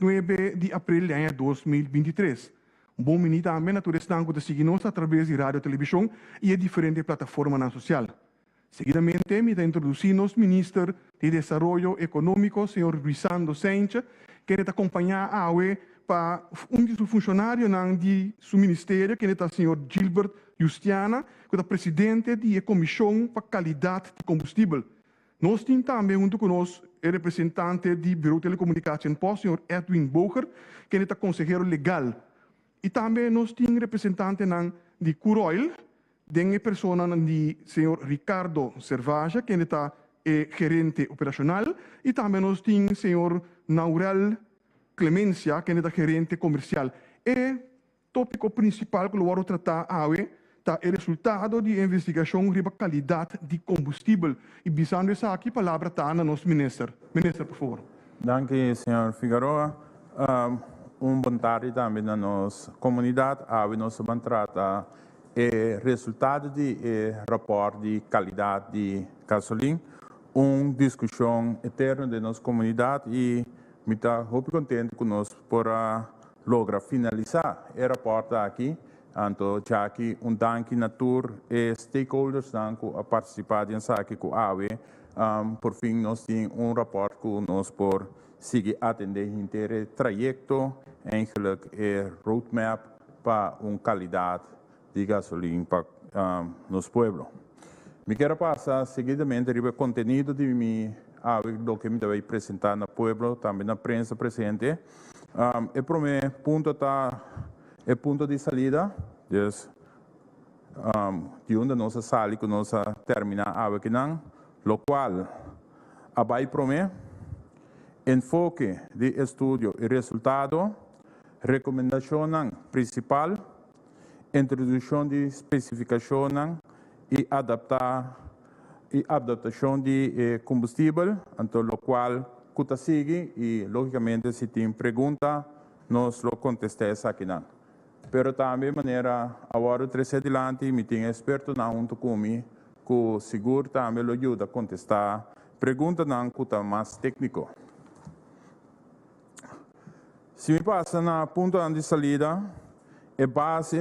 9 de abril de 2023. Bom menino também na turestanco de seguir-nos através de rádio e televisão e diferentes plataformas social. Seguidamente, me introduzimos ministro de Desarrollo Econômico, senhor Luisando Sánchez, que está acompanhar a AUE para dos funcionários de seu ministério, que está o senhor Gilbert Justiana, que é presidente da Comissão para Qualidade de Combustível. Nós temos também junto conosco o representante do Bureau de Telecomunicação, o senhor Edwin Boger, que é consejero legal. E também nós temos representante de Curoil, de persona do senhor Ricardo Cervaja, que é gerente operacional, e também nós temos o senhor Naurel Clemência, que é gerente comercial. E o tópico principal que eu vou tratar hoje é o resultado de investigação sobre a qualidade de combustível. E visando isso aqui, a palavra está na nosso ministro. Ministro, por favor. Danke, senhor Figueroa. Bom tarde também na nossa comunidade. Nós vamos tratar o resultado do rapport de qualidade de gasolina, uma discussão eterna da nossa comunidade e me está muito contente conosco por lograr finalizar o rapport aqui. Então, já que danke natur e stakeholders danku a participar nessa aqui com a AWE, por fim nós temos rapport que nós por seguir atender o inteiro trajeto, eigenlijk roadmap para uma qualidade de gasolina para nosso povo. Me quero passar seguidamente o conteúdo de mim do que me vai apresentar no povo, também na prensa presente. O primeiro ponto está o ponto de saída, de onde nós saímos, que nós terminamos aqui, o qual vai prometer enfoque de estudo e resultado, recomendação principal, introdução de especificação e adaptação de combustível, então o qual cuta sigue e logicamente se tem pergunta nós lo contestamos aqui não. Pero também maneira agora três adiante me tem experto na junto comigo que seguro também lo ajuda a contestar pergunta não cuta mais técnico. Se me passa na ponta de saída, é base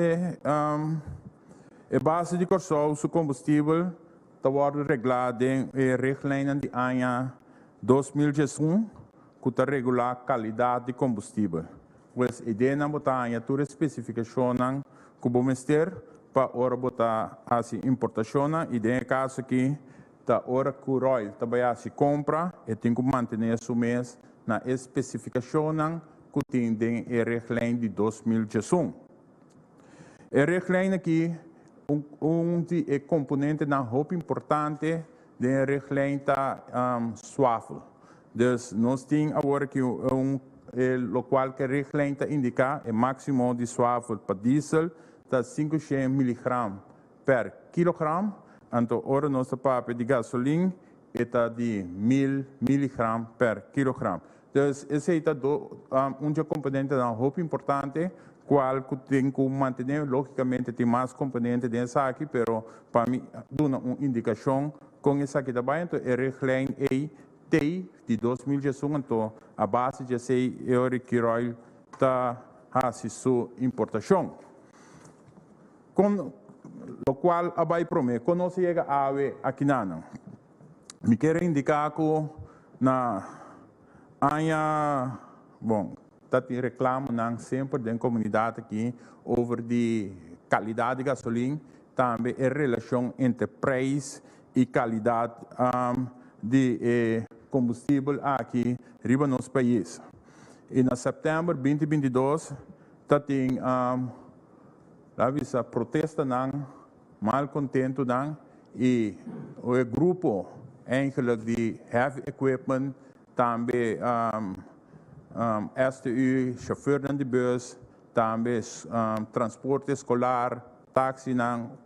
de corso o combustível está regulado em reglamentos de ano 2021 que está regular a qualidade de combustível. Pues a ideia na botanha toda especificação que vamos ter para hora botar a importação e de caso aqui da hora que o oil também se compra e tem que manter o mês na especificação que tem o reglamento de 2021. O reglamento aqui de componente na roupa importante do reglamento suave. Dus nós temos agora que o qual que reglamento indica o máximo de suave para diesel está 500 mg per quilogram. Então, ora nossa papel de gasolina está de 1000 mg per quilogram. Então, esse é um componente da roupa importante, qual tem que manter, logicamente, tem mais componentes dessa aqui, mas para mim, dá uma indicação com essa aqui também. Então, o reglamento de 2021, então, a base de 6 euros que o está a sua importação. Com o qual vai prometer, quando nós chega a aqui não, me quero indicar que na bom, está te reclamo sempre da comunidade aqui over de qualidade de gasolina, também a relação entre preço e qualidade de combustível aqui riba no nosso país. E na setembro 2022 está tem a protesta mal contento e o grupo de heavy equipment também STU, chauffeur de bus, também transporte escolar, táxi,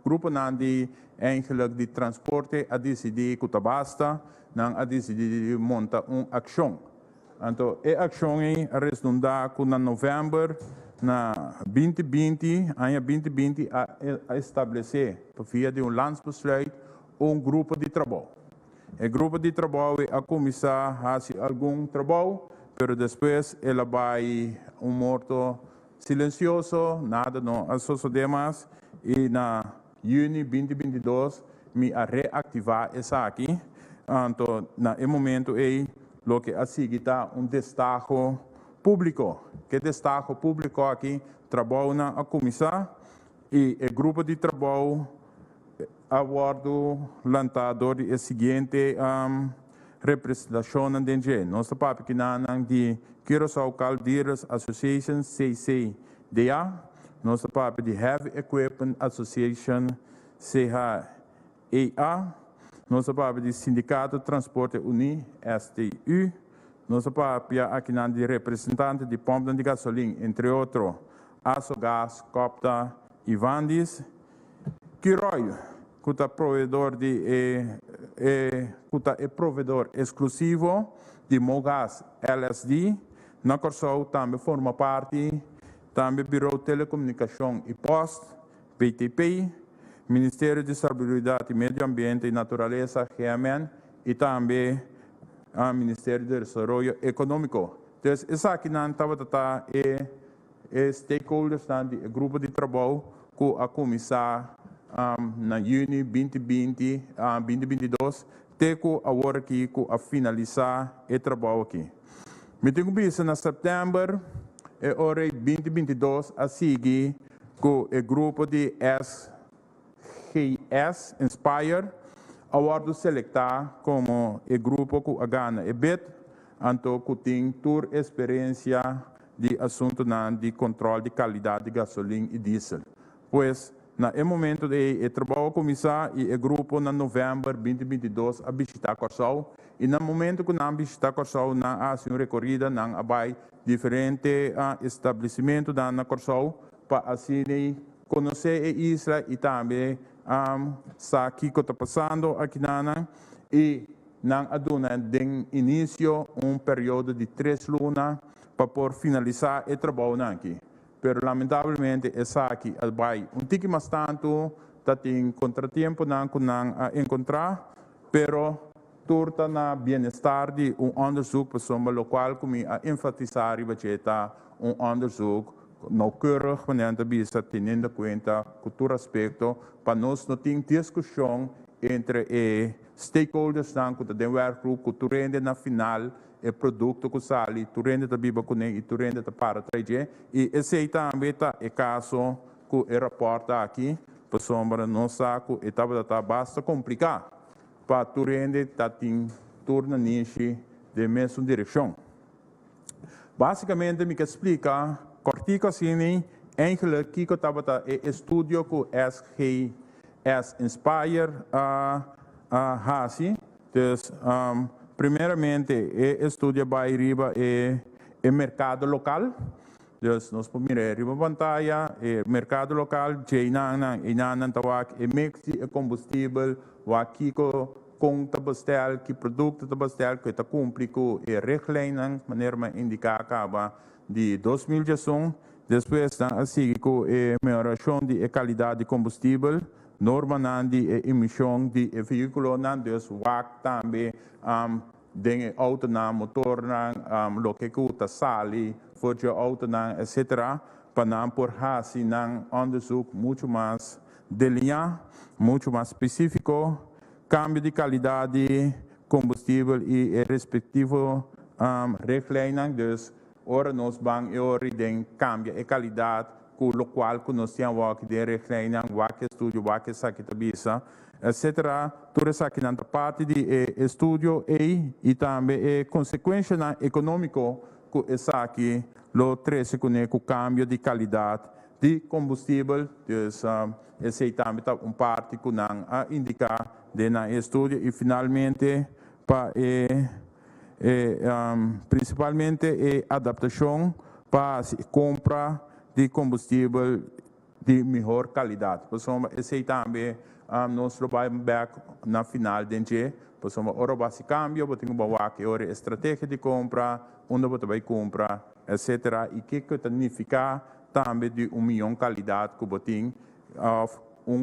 grupo de transporte a decidir que basta, a decidir montar uma ação. Então, a ação é redundar que na novembro na 2020, ano 2020, a estabelecer, por via de landsbesluit, grupo de trabalho. O grupo de trabalho a começar a fazer algum trabalho pero después ela vai morto silencioso, nada não associa demais, e na junho 2022 me a reativar essa aqui. Então, na momento aí, lo que assim está destaque público, que destaque público aqui trabalho na comissão e o grupo de trabalho aguardo lançado de seguinte representação na DNG. Nossa papo que de Curaçao Caldeiras Association CCDA, nossa papo de Heavy Equipment Association CHEA, nossa papo de Sindicato Transporte Uni STU, nossa papo aqui de representante de pompa de gasolina, entre outros, Asogás, Copta e Vandis, Quiroy, que é provedor provedor exclusivo de Mogas LSD, na Curaçao também forma parte, também Bureau de Telecomunicação e Post, BTP, Ministério de Salubridade, Meio Ambiente e Natureza, GMN, e também o Ministério de Desenvolvimento Econômico. Então, essa aqui não estava stakeholders do grupo de trabalho que a comissão na junho 2022, até que agora aqui a finalizar o trabalho aqui. Me tenho visto na setembro, hora 2022, a seguir com o grupo de SGS Inspire, agora selectar como o grupo que a Gana e BET, então que tem toda experiência de assunto de controle de qualidade de gasolina e diesel. Pois, no momento de trabalho comissar e o grupo na novembro 2022 a visitar Curaçao e no momento que nós visitar Curaçao na a recorrida na abai diferentes estabelecimentos na Curaçao para assim conhecer a isla e também saber o que está passando aqui e nang aduna den início período de 3 lunas para por finalizar o trabalho aqui. Pero lamentavelmente essa aqui vai tique mais tanto, tem contratempo a encontrar, pero torta na bem-estar de onderzoek persoon local como a enfatizar e bacheta onderzoek nauwkeurig wanneer de bisa teniendo cuenta cultura aspecto para nós não ter discussão entre stakeholders que de werkgroep que tu rende na final o produto que sai tu rende da biba com e tu rende da para traje e esse também tá o caso que o reporta aqui pessoal para não saco etapa da basta complicar para tu rende tá tem turno niche de mesma direção. Basicamente me explica cortico assim eigenlijk que eu estava estudo que SGS Inspire assim então primeiramente estudo vai riba o mercado local então nós podemos mirar riba pantalla o mercado local China tawak mix de combustível o aqui com tabastel que produto tabastel que está cumpre com a regra maneira indicar acaba de 2011 depois assim com a melhoração de qualidade de combustível norma de emissão de veículo dus WAC também de auto na motor lo que custa sali for de auto etc para por assim onderzoek muito mais delinhado muito mais específico cambio de qualidade de combustível e respectivo regra dus ora nós vamos ora cambia a qualidade com o qual que nós temos aqui de regra que estúdio que aqui bisa etc. Toda essa aqui na parte de estudo e também consequência econômica que essa aqui lo trece com o cambio de qualidade de combustível então esse também está parte que não indicar de na estudo e finalmente para principalmente adaptação para compra de combustível de melhor qualidade. Pessoal, esse também nós trabalhamos na final de dia. Pessoal, ora base cambio, botem que ora estratégia de compra, onde você vai comprar, etc. E que significa também de milhão qualidade que botem,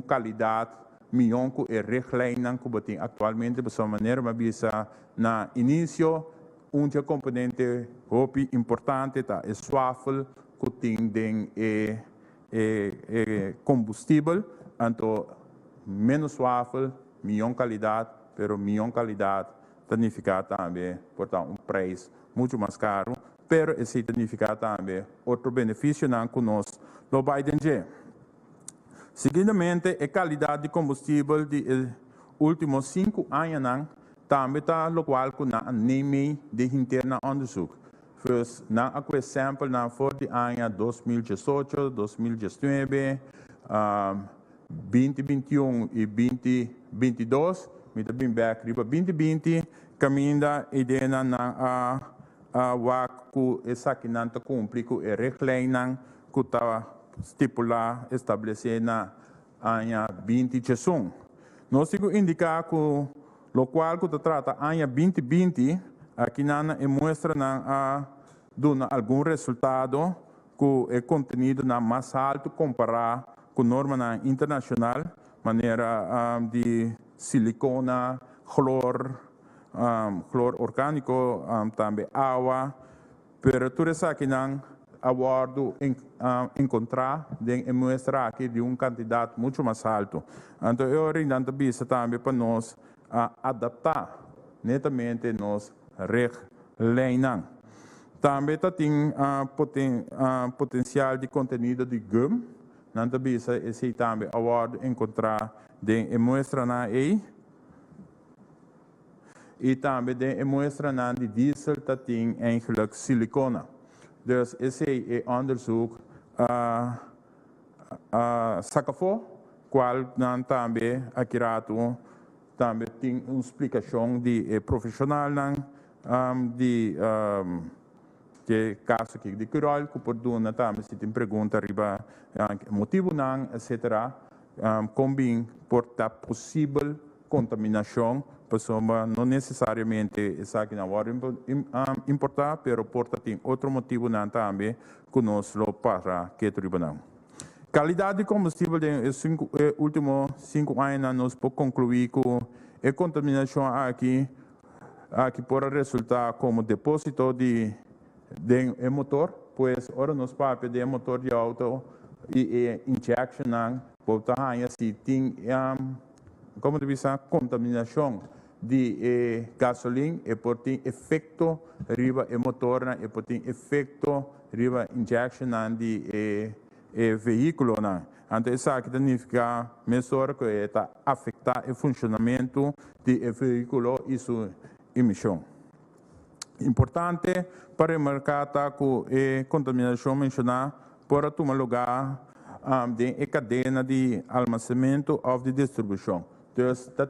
qualidade milhão que é regra que botem atualmente, pessoal, maneira mas bisa na início um componente hopi importante tá é swaffle que tem combustível, então menos swaffle, melhor qualidade, pero melhor qualidade significa também, portanto, preço muito mais caro, pero isso significa também outro benefício não que nós lo vai entender. Seguidamente, a qualidade de combustível dos últimos 5 anos também está lo qual que na anime de interna onderzoek. Dus na aquele exemplo na for de ano 2018, 2019, 2021 e 2022, me também back riba 2020, caminha ideia na waku essa que não cumpre com a regra que está estipular estabelecer na ano 2021. Nós temos indicar que lo qual que trata ano 2020 aqui na mostra na dona algum resultado que é contenido na mais alto comparado com norma internacional, maneira de silicona, cloro orgânico, também água, pero tudo isso aqui não abordo encontrar de mostrar aqui de candidato muito mais alto. Então eu oriento bisa também para nós adaptar netamente nos reglamentos. Também tem potencial de conteúdo de gum. Não bisa esse também abordo encontrar de mostra na e também de mostra na de diesel tem eigenlijk silicona. Dus esse é onderzoek Sakafo, qual não também aqui também tem uma explicação de profissional de caso aqui de cural que por dona também se tem pergunta riba motivo não etc. Combin porta possível contaminação pessoa não necessariamente essa que não vai importar, pero porta tem outro motivo não também que nós lo para que tribunal. Qualidade de combustível dos últimos 5 anos nós podemos concluir que a contaminação aqui pode resultar como depósito de motor, pois ora nos papéis de motor de auto e injection não pode se tem como diz contaminação de gasolina e por ter efeito riba e motor e por ter efeito riba injection de veículo então isso aqui significa mesura que está afetar o funcionamento do veículo e sua emissão. Importante para remarcar que a contaminação mencionada pode tomar lugar de cadeia de armazenamento ou de distribuição. Então,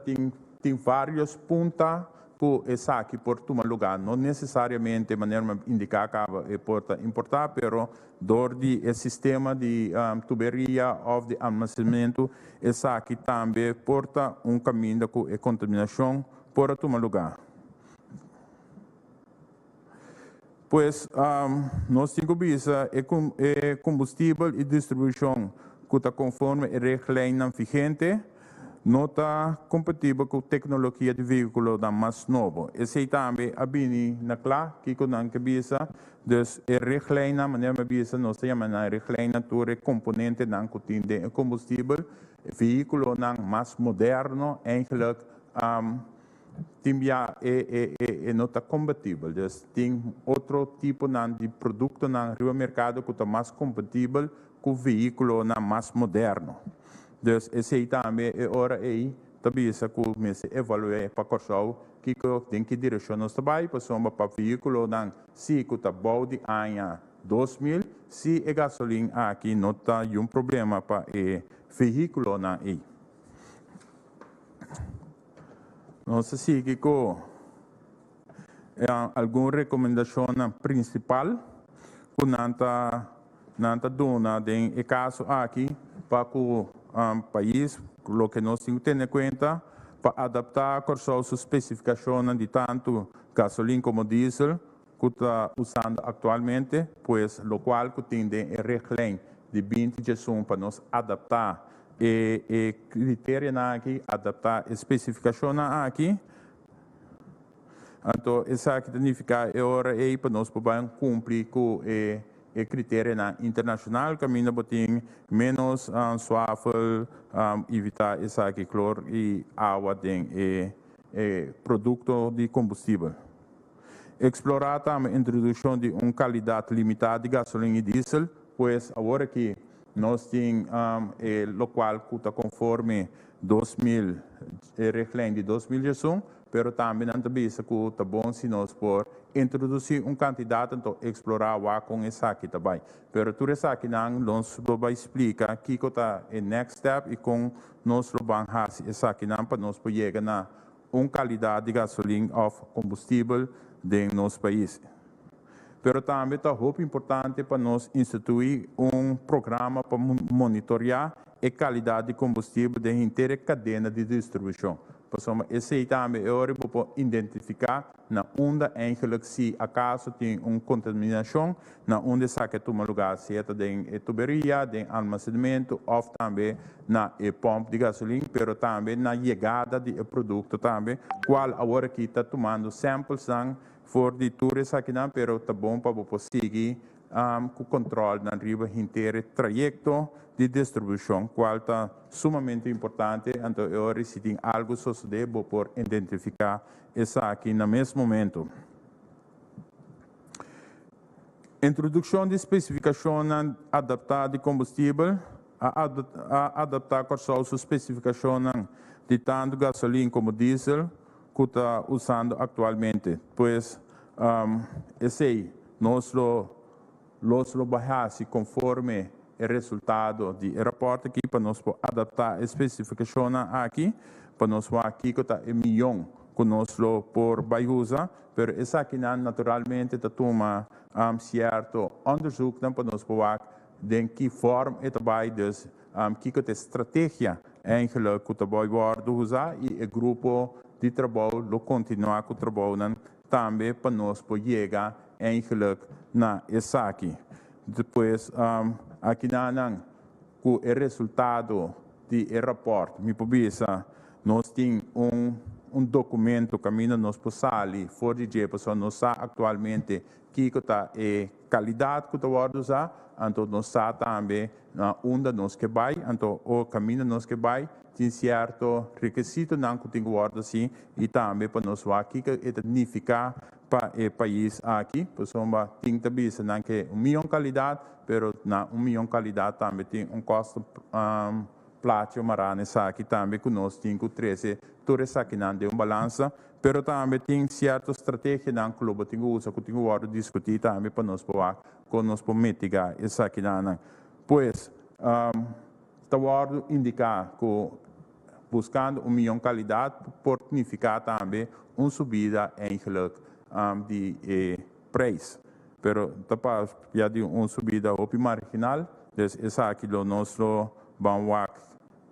tem vários pontos que essa aqui pode tomar lugar. Não necessariamente de maneira indicar que pode importar, mas dor de sistema de tuberia ou de armazenamento, essa aqui também porta caminho que a contaminação pode tomar lugar. Pois, nós temos visa combustível e distribuição que está conforme a regra vigente, não está compatível com a tecnologia de veículo mais novo. Esse também abini na claro que não visa, dus a regra maneira visa nós chamamos a regra toda componente não contém combustível, veículo não mais moderno, eigenlijk Timbia não está compatível. Tem outro tipo de produto no mercado que está mais compatível com o veículo mais moderno. Esse também é hora aí, também essa que se evalua para corção que tem que direção nós trabalho para veículo se que está bom de ano 2000, se a gasolina aqui não está problema para o veículo aí. Nós seguimos com alguma recomendação principal que não está dando em caso aqui para o país, o que nós temos que ter em conta para adaptar a sua especificação de tanto gasolina como diesel que está usando atualmente, pois o qual que tem a regra de 20 para nós adaptar e critério aqui, adaptar a especificação aqui. Então, essa que significa é hora aí para nós poder cumprir com e critério internacional, caminho botim menos suave, evitar essa que cloro e água tem produto de combustível. Explorar também a introdução de uma qualidade limitada de gasolina e diesel, pois agora que nós temos o qual está conforme 2000, reglame de 2011, pero também não também isso que está bom se nós por introduzir um candidato então explorar o com essa aqui também. Pero tudo isso aqui não nós vai explicar que está o next step e com nós vamos fazer essa aqui não para nós poder chegar na uma qualidade de gasolina ou combustível de nosso país. Pero também está muito importante para nós instituir um programa para monitorar a qualidade de combustível da inteira cadeia de distribuição. Então, esse também é hora para identificar na onde eigenlijk se acaso tem uma contaminação, na onde sabe que toma lugar, seja em tuberia, em armazenamento, ou também na pompa de gasolina, pero também na chegada do produto também, qual agora que está tomando samples for de turistas aqui não, pero tá bom para você seguir com controle na riba inteiro trajeto de distribuição, qual está sumamente importante. Então, eu se tem algo suceder, vou por identificar isso aqui no mesmo momento. Introdução de especificação adaptada de combustível, adaptar com a especificação de tanto gasolina como diesel, que está usando atualmente. Pois, esse aí, nós lo bajamos conforme o resultado do reporte aqui, para nós adaptar a especificação aqui, para nós ver aqui que está o milhão que nós por usar, mas essa aqui naturalmente está toma certo onderzoek para nós ver de que forma é também, dus, que é a estratégia eigenlijk que também vai usar e o grupo de trabalho continuar com o trabalho também para nós poder chegar eigenlijk na essa aqui. Depois, aqui com o resultado do reporte, me pubisa, nós temos um documento que nós podemos fora de dia, nós sabemos atualmente que está a qualidade que está usar, então nós sabemos também onde nós que vai, então o caminho nós que vai, tem certo requisito não que tem guarda assim e também para nós aqui que significa para o país aqui, pessoal tem também não que milhão qualidade, pero na milhão qualidade também tem custo plástico marane aqui também que nós temos que 13 tudo isso aqui não de balança, pero também tem certa estratégia não que o tem usa que tem guarda discutir também para nós para com nós para mitigar isso aqui não. Pois está guarda indicar que buscando milhão qualidade pode significar também uma subida eigenlijk de preço. Pero tapos já de uma subida marginal, então essa aqui o nosso vamos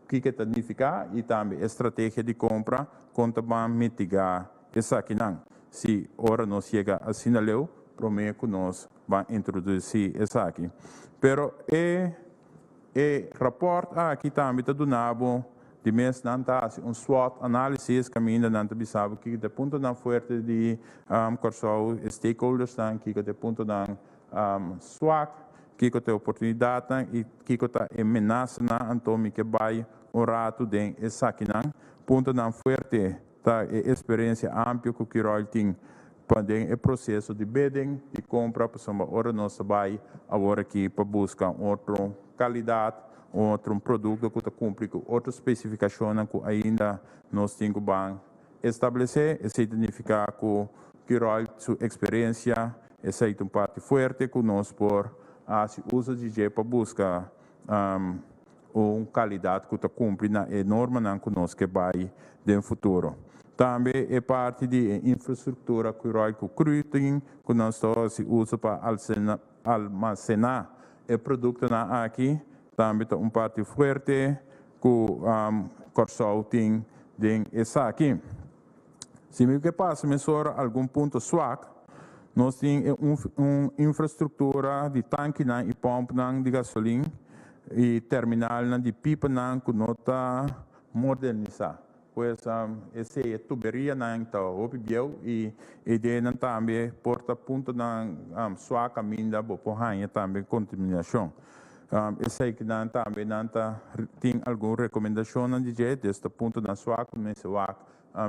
que significa e também estratégia de compra contra mitigar essa aqui não. Se ora nós chega a sinaleu, prometo que nós vamos introduzir essa aqui. Pero rapport aqui também está donado de mês não está SWOT análise que ainda não sabe que de ponto não forte de corso stakeholders que de ponto não SWOT que tem oportunidade e que tem ameaça então que vai rato de essa aqui não ponto não forte tá experiência ampla que o rol tem para o processo de bidding de compra para ora nós vai agora aqui para buscar outra qualidade outro produto que cumpre com outra especificação que ainda nós temos que estabelecer, isso significa que a sua experiência essa é uma parte forte que nós por se usa de para buscar uma qualidade que cumpre na norma que nós que vai no futuro. Também é parte de infraestrutura que o recruiting que nós se usa para armazenar o produto aqui. Também tem uma parte forte que o Corsol tem essa aqui. Se me que passa, mensura algum ponto swak, nós temos uma infraestrutura de tanque e pompa de gasolina e terminal de pipa que nós está modernizar. pues esse tuberia na então opibieu e de nan também porta ponto na sua caminho bo porranha também contaminação. Esse aí que nan também nan tem alguma recomendação na DJ deste ponto na sua começo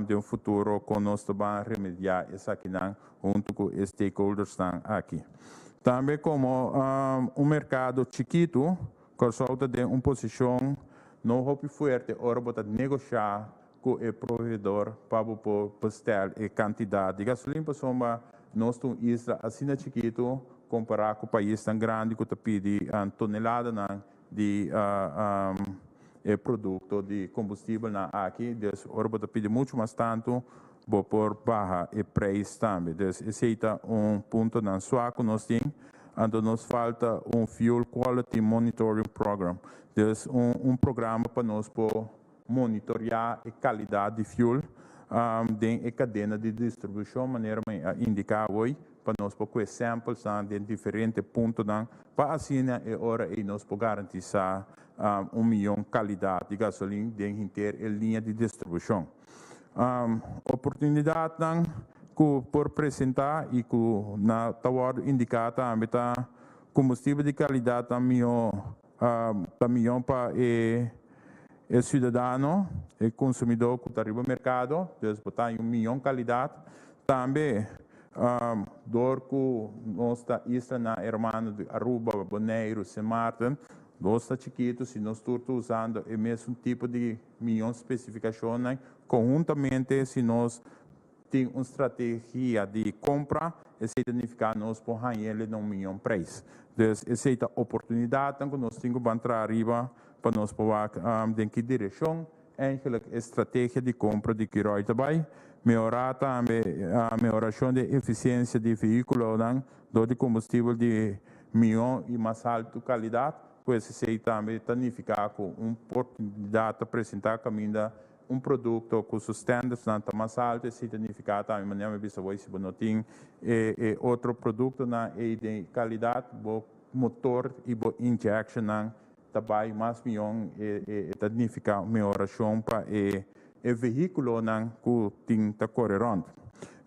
de um futuro com nós também remediar essa aqui nan junto com os stakeholders estão aqui. Também como mercado chiquito, que só tem uma posição não muito forte, ora para negociar com o provedor para postar a quantidade de gasolina para soma nós temos isla assim chiquito comparado com o país tão grande que pede tonelada de produto de combustível aqui, dus ora para pedir muito mais tanto por barra e preço também. Dus esse é ponto na sua que nós temos. Então, nos falta Fuel Quality Monitoring Program. Dus programa para nós monitorear a qualidade de fuel dentro da cadeia de distribuição, maneira indicar hoje, para nós com samples de diferentes pontos, para assim nós garantizar 1 milhão de qualidade de gasolina dentro da linha de distribuição. Oportunidade por apresentar e que na tawar indicar também combustível de qualidade também para o cidadão e consumidor que está no mercado, então botar 1 milhão de qualidade também dor que nossa isla na hermano de Aruba, Bonaire, São Martin, nós está chiquito, se nós estamos usando o mesmo tipo de milhão de especificações, conjuntamente se nós tem uma estratégia de compra, esse significa nós por ele não milhão preço. Então, essa é a oportunidade que nós temos que entrar arriba para nós poder em que direção, eigenlijk a estratégia de compra de Kiroi também, melhorar também a melhoração da eficiência de veículo, de combustível de milhão e mais alta qualidade, pois esse também significa com uma oportunidade de apresentar caminho produto com seus standards mais altos, significa também maneira de saber se não tem outro produto de qualidade, motor e injection também mais milhão significa melhoração para o veículo que tem que correr onde.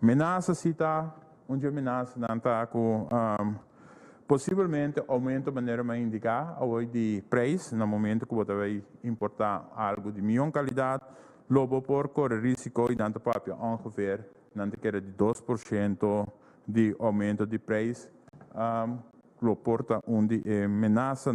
Ameaça cita onde ameaça está com possivelmente aumento de maneira mais indicar de preço no momento que você vai importar algo de milhão qualidade. Lobo por correr risco e dando papel ongeveer de 2% de aumento de preço. Lo porta onde ameaça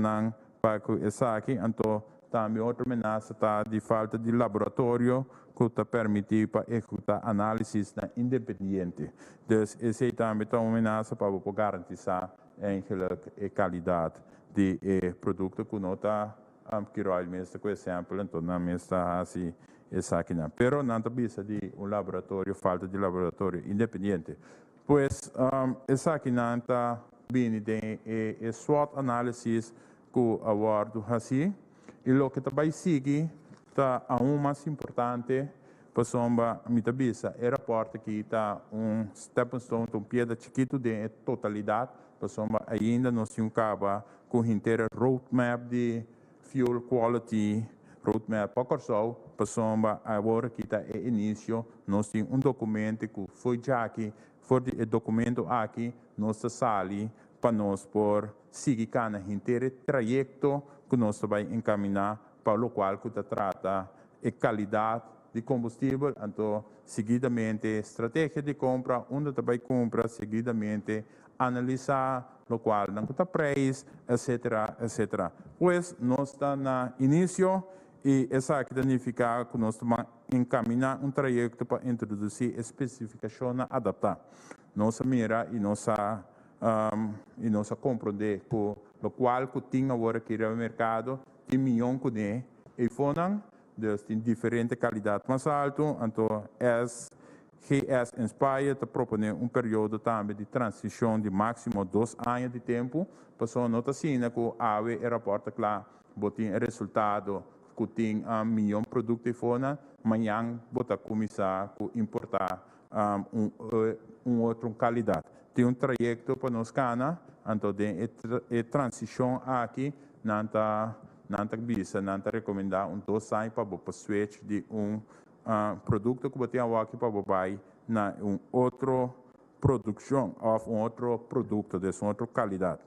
para que essa aqui, então também outra ameaça está de falta de laboratório que está permitido para executar análises independente. Então, essa também é uma ameaça para garantizar a qualidade de produto que não está Kiroi mesmo, por exemplo, então não está assim. Essa aqui não. Pero não precisa de laboratório, falta de laboratório independente. Pois, essa aqui não está bem de SWOT analysis que o awardo assim. E o que também segue está aún mais importante, para somba mitabisa, é rapporto que está stepping stone, pieda chiquito de totalidade, para somba ainda não se acaba com inteira roadmap de fuel quality. Roadmap para Corsol, para agora que está no início, nós temos documento que foi já aqui, for o documento aqui, nós sali para nós por seguir cada inteiro trajeto que nós vai encaminhar para o qual que trata a qualidade de combustível, então seguidamente estratégia de compra, onde vai comprar seguidamente analisar o qual não está preço, etc, etc. Pois nós está no início e essa aqui significa que nós estamos encaminhar trajeto para introduzir especificações adaptar. Nossa mira e nossa compreender que o qual que tem agora aqui no mercado tem milhão que tem e foram tem diferente qualidade mais alto, então GS Inspire está propondo período também de transição de máximo 2 anos de tempo, para nota assim que a AVE rapporta claro, botem resultado que tem milhão de produtos de fora, amanhã bota começar a importar outra qualidade. Tem trajeto para nós cana, então a transição aqui não está bisa, não está recomendar 2 anos para switch de produto que você tem aqui para babai na outra produção ou outro produto de outra qualidade.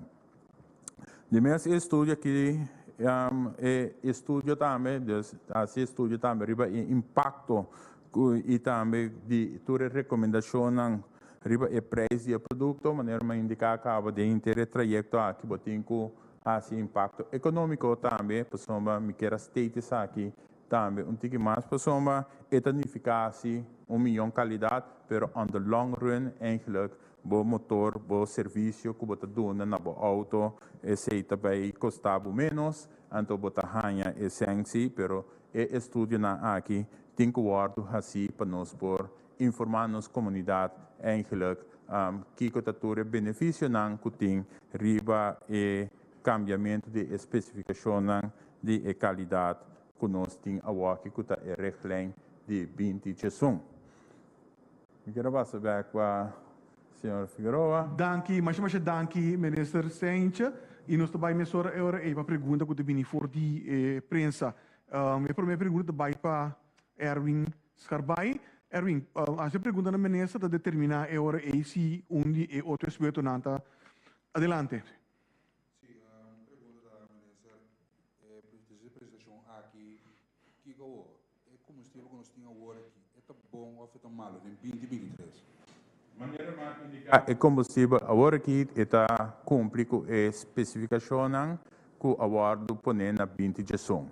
De mesmo estudo aqui estudo também, esse estudo também riba impacto e também de toda recomendação riba e preço do produto, maneira mais indicar acaba de interesse trajeto aqui botem com esse impacto econômico também, pessoa me quer status aqui também tique mais pessoa etanificar-se milhão qualidade, pero on the long run eigenlijk bo motor, bo serviço que você dona na bo auto, esse também custava menos, então você ganha essência, pero estudo na aqui tem que guardar assim para nós por informar nos comunidade eigenlijk que cotatura benefício não que tem riba e cambiamento de especificação de qualidade que nós tem agora que está reglem de 20 gestão. Eu quero passar para senhor Figueroa. Danke, mas danke, minister Saincha. E nós também me sora agora uma pergunta que eu for de prensa. A primeira pergunta vai para Erwin Scarbai. Erwin, a pergunta na ministra para determinar agora se e outro aspecto nanta. Adelante. Sim, pergunta da ministra, apresentação aqui, que o combustível que nós temos agora aqui, é bom ou é malo em 2023? Maneira mais indicar é combustível agora que está cumpre com a especificação que o acordo põe na 20 gestão.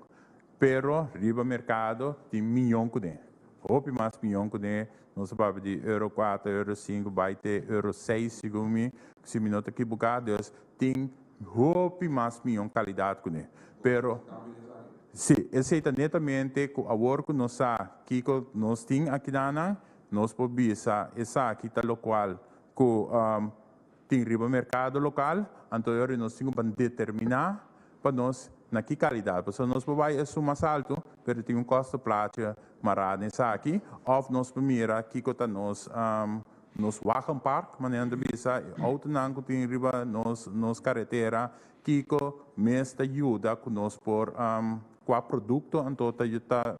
Pero riba mercado tem milhão que tem. Houve mais milhão que tem. Nós sabemos de euro 4, euro 5, vai ter euro 6 segundo se me nota que bocados tem houve mais milhão qualidade que tem. Pero se aceita netamente que o acordo que nós aqui nós tem aqui na nós podemos essa aqui tá local que tem riba mercado local, então nós temos que determinar para nós na que qualidade, porque nós podemos é mais alto, mas tem custo prática marado nessa aqui, ou nós primeiro que está nos wagen park, maneira de bisa auto não que tem riba nos carretera que mais ajuda que nós por qual produto então tá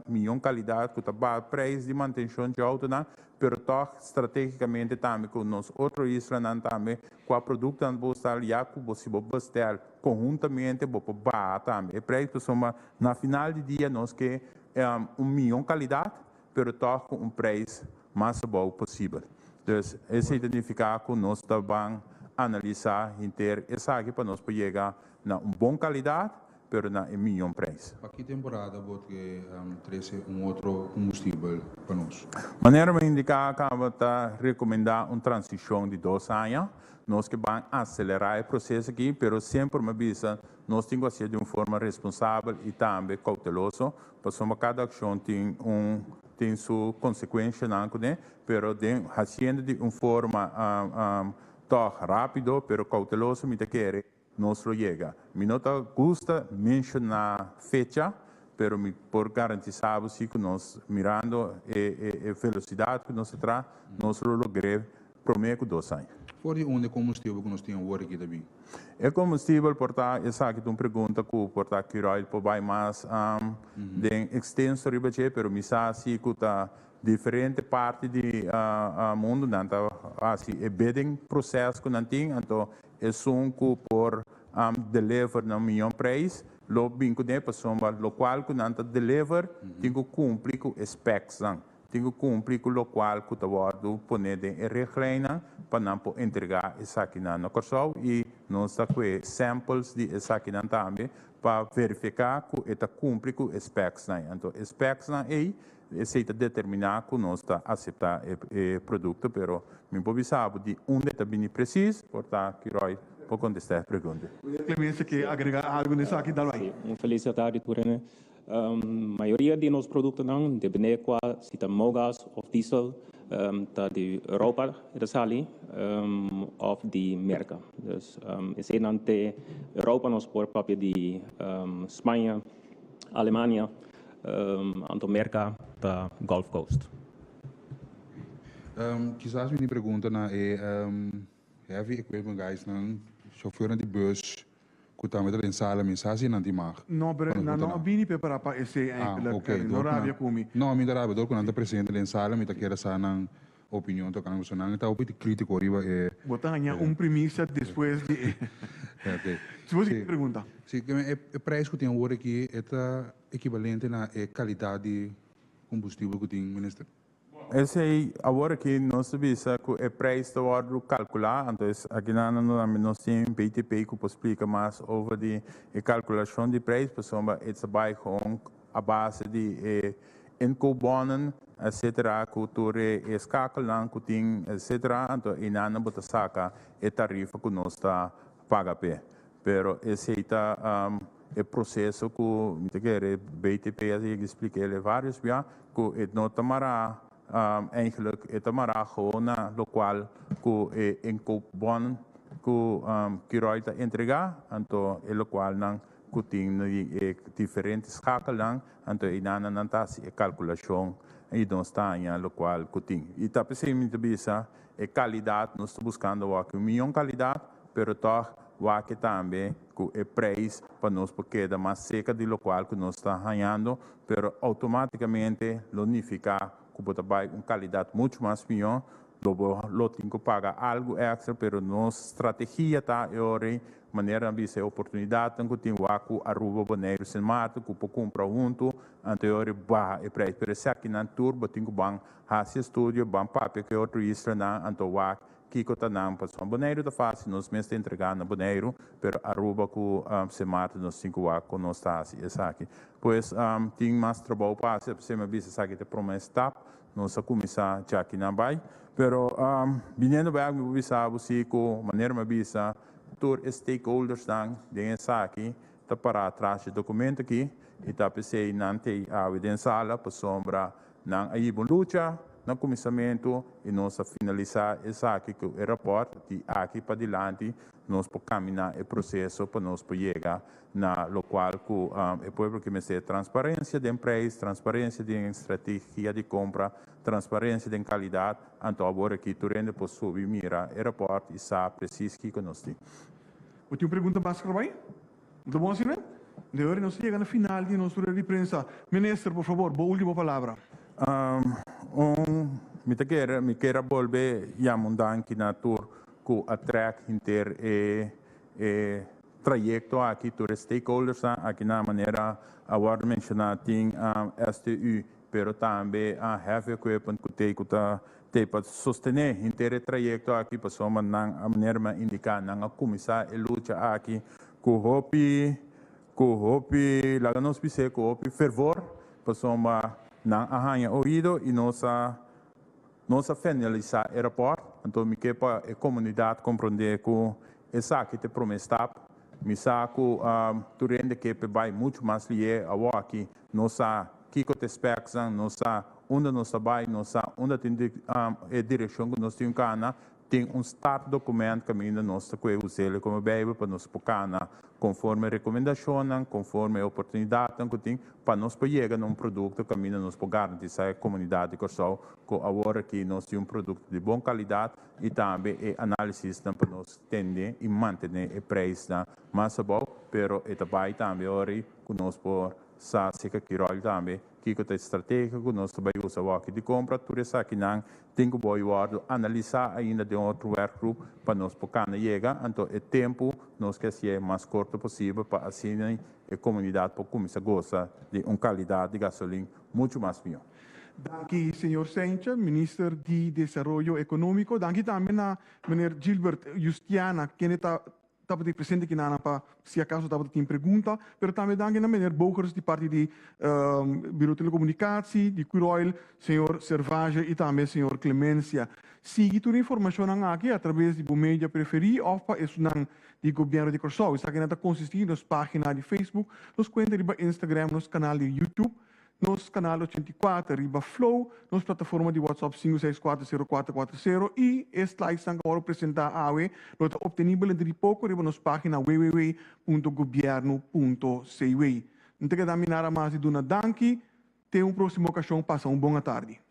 melhor qualidade que tá bom preço de manutenção de auto não, pero toch estrategicamente também com nós outro isla não também qual produto não vou estar já que você vai bastar conjuntamente vou para também e preço soma na final de dia nós que melhor qualidade pero toch com preço mais bom possível. Então esse identificar com nós também analisar inteiro essa aqui para nós para chegar na boa qualidade pero na melhor preço. Para que temporada você traz outro combustível para nós? Maneira de indicar que está recomendar uma transição de 2 anos, nós que vamos acelerar o processo aqui, pero sempre me avisa, nós temos que ser de uma forma responsável e também cauteloso, porque cada ação tem sua consequência, né? Pero fazendo de uma forma rápido, pero cauteloso, me quer nós lo chega. Me nota gusta mencionar fecha, pero por garantizar que nós mirando a velocidade que nós traz, nós lo logramos prometo 2 anos. Por onde combustível que nós temos agora aqui também? É combustível, portanto, essa aqui é uma pergunta que portanto que vai mais de extenso ribache, pero me sabe que está diferente parte de mundo, então assim é bidding processo que não tem, então é que por deliver na melhor preço, lo bingo de pessoa local que não deliver, tem que cumprir com specs, tem que cumprir com o local que está guardado, poner de regra para não entregar essa aqui na Corsol e nós está com samples de essa aqui também para verificar que está cumprir com specs, então specs aí aceita determinar que nós está aceitar o produto, pero me pode saber de onde está bem preciso, portanto que Roy pode contestar a pergunta. Clemência que agregar algo nessa aqui da Sim, felicidade por né. Maioria de nossos produtos não depende qual se está mogas ou diesel tá de Europa resali ou de América. Dus esse não tem Europa nós por papel de Espanha, Alemanha, anto América da Gulf Coast. Quizás minha pergunta é heavy equipment guys não chauffeur de bus também da sala mensagem não te mag. No, não bini prepara para esse Ok. não rabia comi. Não, me dará, dor quando presidente da sala me tá quer essa não opinião to kan so nang tá opinião crítico riba Botar uma premissa depois de. Ok. Se você pergunta. Sim, que o preço que tem agora aqui é equivalente na qualidade de combustível que tem, ministro. Esse aí, agora que nós sabemos que o preço da hora calcular, então aqui nós temos BTP que explica mais sobre a calculação de preço, por exemplo, é vai com a base de incobonen, etc., que tu escalam, que tem, etc., então e não bota saca a tarifa que nós está paga pe. Pero esse está o processo que o BTP explica vários via que não tomará eigenlijk het maar gewoon na lokaal ku inkoopbon ku kiroita entrega anto e lokaal nang kuting na diferentes schakel lang anto inana nantasi e calculação e não está em lokaal kuting e tá pensando muito bisa e qualidade nós estamos buscando o melhor qualidade pero toch wa que também que o preço para nós porque da mais seca de local que nós está ganhando pero automaticamente unificar que pode ter uma qualidade muito mais melhor, lo tem que pagar algo extra, pero nossa estratégia está de maneira de ser oportunidade, que tem o Aruba Bonaire sem mato, que pode comprar junto, anterior barra e preço, pero se aqui na turba tem que ban hace estúdio, ban papel que outro isla na antoa que está na passão Bonaire da fácil, nós mesmo entregar na Bonaire, pero Aruba que se mata nós tem que com nós está assim, aqui. Pois tem mais trabalho para você me bisa sabe que promessa tap nossa comissão já aqui na vai pero vindo bem me bisa você com maneira me bisa tour stakeholders dan dessa aqui tá para trás de documento aqui e tá pensei nante a evidência sala para sombra não aí bom luta no comissamento e nós finalizar essa aqui que o aeroporto de aqui para diante nós podemos caminhar o processo para nós chegar na local que o povo que me seja transparência de empresa, transparência de estratégia de compra, transparência de qualidade, então agora aqui tu rende para subir mira aeroporto e sabe preciso que nós temos. Última pergunta básica, vai? Muito bom, senhor? De hoje nós chegamos no final de nossa reprensa. Ministro, por favor, boa última palavra. Me quero volver a mudar aqui na tour que a track inter trajecto aqui tour stakeholders aqui na maneira agora mencionar tem STU pero também a heavy equipment que tem para sostener inter trajecto aqui para soma na maneira indicar na comissão e luta aqui com hopi lá nós pise com hopi fervor para soma na arranha ouvido e nossa finalizar o aeroporto, então me quer para a comunidade compreender que essa aqui te promessa, me saco durante que vai muito mais lié a aqui, nossa que te espera, nossa onde nós vai, nossa onde tem a direção que nós temos cana tem start documento que ainda nós que usar como bíblia para nós cana conforme recomendação, conforme a oportunidade que tem para nós chegar num produto que ainda nós garantir a comunidade que agora que nós temos produto de boa qualidade e também análise para nós entender e manter o preço mais bom, pero vai também ori que nós por sa seca que rol também que a estratégia que nós vai usar aqui de compra tudo isso aqui não tem que analisar ainda de outro workgroup para nós poder chegar então o tempo nós quer ser mais curto possível para assim a comunidade pode começar a gostar de uma qualidade de gasolina muito mais melhor. Dank senhor Sencha, ministro de Desenvolvimento Econômico. Dank também a meneer Gilbert Justiana, que está presente aqui na para se acaso tem pergunta, mas também dank a meneer Bogers, de parte de Bureau de Telecomunicatie, de Curoil, senhor Servage e também senhor Clemência. Siga toda a informação aqui através de media preferido ou para isso de governo de Corsol. Está aqui na consistir nas páginas de Facebook, nos contas de Instagram, nos canal de YouTube, nos canal 84, riba Flow, nos plataforma de WhatsApp 5640440 e slides que agora apresentar a AWE, não está obtenível entre pouco, riba nos página www.governo.cw. Não tem que dar mais de uma danke, tem próxima ocasião, passa uma boa tarde.